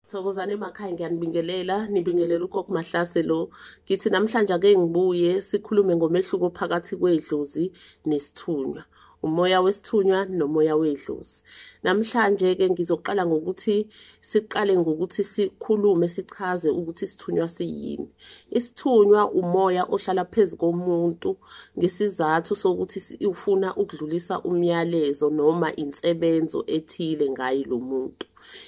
Thokozani emakhaya ngiyanibingelela nibingelela ugogo Mahlase lo ngithi namhlanje ake ngibuye sikhulume ngomehluko phakathi kwedlozi nesithunywa umoya wesithunywa nomoya wedlozi. Namhlanje ke ngizoqala ngokuthi sikhulume sichaze ukuthi isithunywa siyini. Isithunywa umoya ohlala phezulu komuntu ngesizathu sokuthi ufuna ukudlulisa umyalezo noma insebenzo ethile ngaye lo muntu.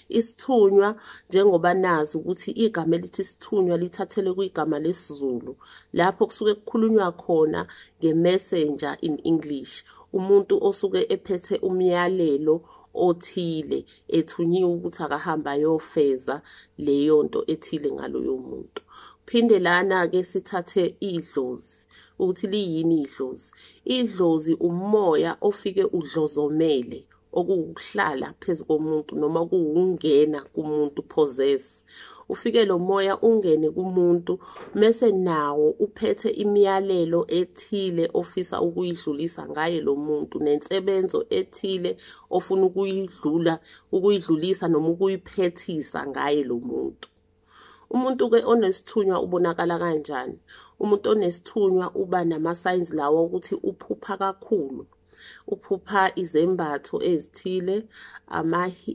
Isithunywa njengoba nazi ukuthi igama elithi isithunywa lithathele kwigama lesizulu lapho kusuke kukhulunywa khona nge-messenger in English, umuntu osuke ephethe umyalelo othile ethunyiwe ukuthi akahamba ayofeza leyo nto ethile ngaloyo muntu. Phinde lana ke sithathe idlozi ukuthi liyini idlozi. Idlozi umoya ofike udlozomele okuhlala phezulu komuntu noma kuwungena kumuntu possess. Ufike lo moya ungene kumuntu mase nawo uphethe imiyalelo ethile ofisa ukuyidlulisa ngaye lo muntu nensebenzo ethile ofuna ukuyidlulisa noma ukuyiphethisa ngaye lo muntu. Umuntu ke onesithunywa ubonakala kanjani? Umuntu onesithunywa uba nama signs lawo ukuthi uphupha kakhulu. Uphupha izembatho ezithile,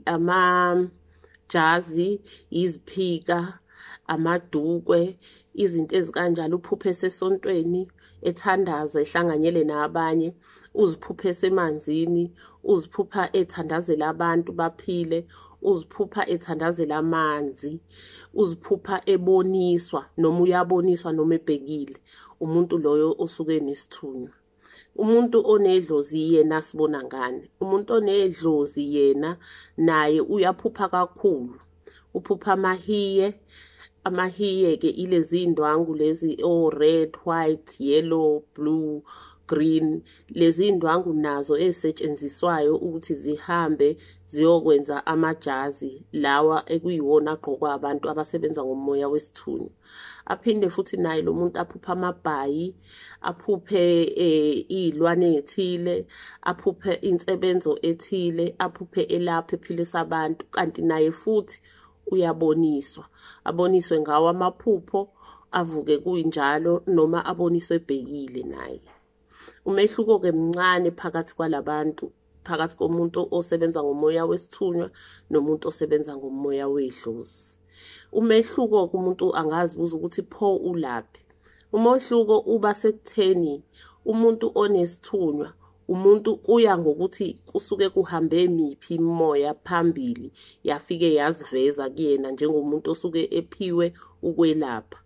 amajazi, iziphika, amadukwe, izinto ezikanjalo. Uphuphe esesontweni, ethandaza ehlanganyele nabanye, uziphuphe esemanzini, uziphupha ethandazela abantu baphile, uziphupha ethandazela amanzi, uziphupha eboniswa noma uyaboniswa noma ebhekile. Umuntu loyo osuke nesithunywa. Umuntu onedlozi yena sibona ngani? Umuntu onedlozi yena naye uyaphupha kakhulu. Uphupha amahiye ke ilezi indwangu lezi red, white, yellow, blue, green. Lezi indwangu nazo ezisetshenziswayo ukuthi zihambe ziyokwenza amajazi lawa ekuyiwona agqokwa abantu abasebenza ngomoya wesithunywa. Aphinde futhi naye lo muntu aphupha amabhayi, aphuphe izilwane ezithile, aphuphe insebenzo ethile, aphuphe elapha ephilisa abantu, kanti naye futhi uyaboniswa. Aboniswe ngawo amaphupho, avuke kuyinjalo noma aboniswe ebhekile naye. Umehluko ke mncane phakathi kwalabantu, phakathi komuntu osebenza ngomoya wesithunywa nomuntu osebenza ngomoya wedlozi. Umehluko kumuntu angazibuza ukuthi pho ulaphi. Umehluko uba sekutheni umuntu onesithunywa, umuntu kuya ngokuthi kusuke kuhambe miphi imimoya phambili yafike yaziveza kuyena njengomuntu osuke ephiwe ukwelapha.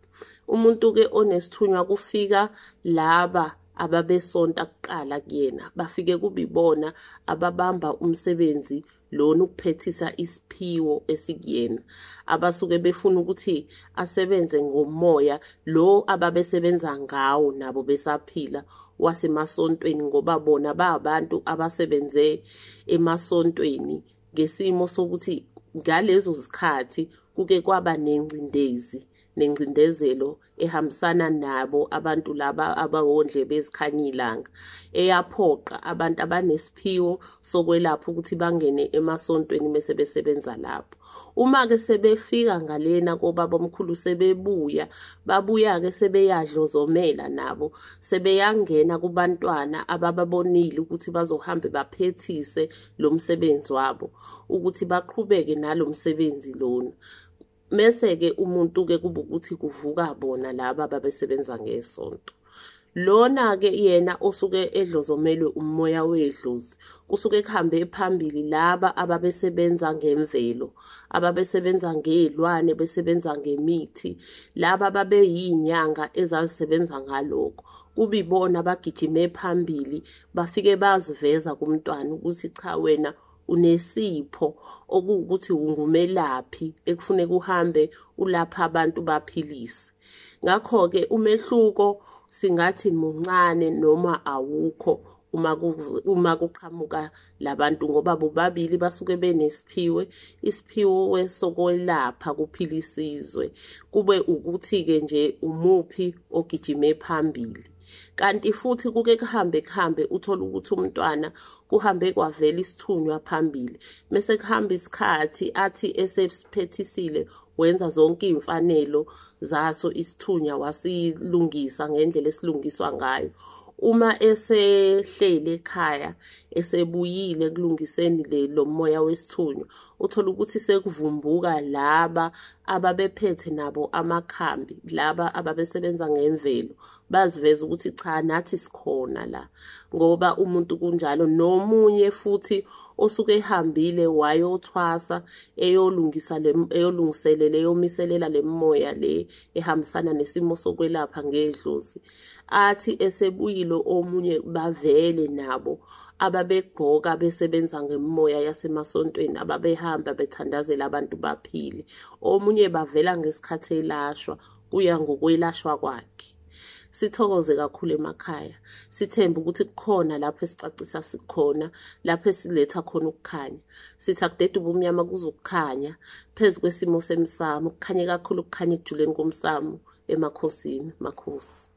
Umuntu ke onesithunywa kufika laba ababesonta kuqala kuyena, bafike kubibona ababamba umsebenzi lona ukuphethisa isiphiwo esikuyena, abasuke befuna ukuthi asebenze ngomoya lo ababesebenza ngawo nabo besaphila wasemasontweni, ngoba bona babantu abasebenze emasontweni ngesimo sokuthi ngalezo zikhathi kuke kwaba nengcindezelo ehambisana nabo abantu laba abawondle bezikhanyilanga, eyaphoqa abantu abanesiphiwo sokwelapha ukuthi bangene emasontweni bese besebenza lapho. Uma ke sebefika ngalena kobaba omkhulu babuya ke sebeyadlozomela nabo, sebeyangena kubantwana abababonile ukuthi bazohambe baphethise lo msebenzi wabo ukuthi baqhubeke nalo msebenzi lona. Mese ke umuntu ke kuba ukuthi kuvuka bona laba ababesebenza ngesonto. Lona ke yena osuke edlozomelwe umoya wedlozi kusuke kuhambe phambili laba ababesebenza ngemvelo, ababesebenza ngezilwane, besebenza ngemithi, laba babeyinyanga ezazisebenza ngalokho. Kubibona bagijime phambili bafike baziveza kumntwana ukuthi cha wena unesipho okuwukuthi ungumelaphi ekufuneka uhambe ulapha abantu baphilise. Ngakho ke umehluko singathi muncane noma awukho uma kuqhamuka labantu, ngoba bobabili basuke isiphiwo wesokwelapha kuphila isizwe. Kube ukuthi ke nje umuphi ogijime phambili. Kanti futhi kuke kuhambe uthola ukuthi umntwana kuhambe kwavela isithunywa phambili, mase kuhamba isikhathi athi esesiphethisile wenza zonke imfanelo zaso isithunywa wasilungisa ngendlela esilungiswa ngayo. Uma esehlele ekhaya esebuyile kulungiseni lo moya wesithunywa, uthola ukuthi sekuvumbuka laba ababephethe nabo amakhambi, laba ababesebenza ngemvelo, baziveza ukuthi cha, nathi sikhona la. Ngoba umuntu kunjalo, nomunye futhi osuke ehambile wayothwasa eyolungiselela eyomiselela le moya le ehambisana nesimo sokwelapha ngedlozi, athi esebuyile omunye bavele nabo ababegqoka besebenza ngemoya yasemasontweni, ababehamba bethandazela abantu baphile. Omunye bavela ngesikhathi elashwa, kuya ngokwelashwa kwakhe. Sithokoze kakhulu emakhaya, sithembe ukuthi kukhona lapho esicacisa sikhona, lapho esiletha khona ukukhanya. Sithi akudede ubumnyama kuzokukhanya phezu kwesimo semsamo, kukhanye kakhulu, kukhanye ekujuleni komsamo. Emakhosini, makhosi.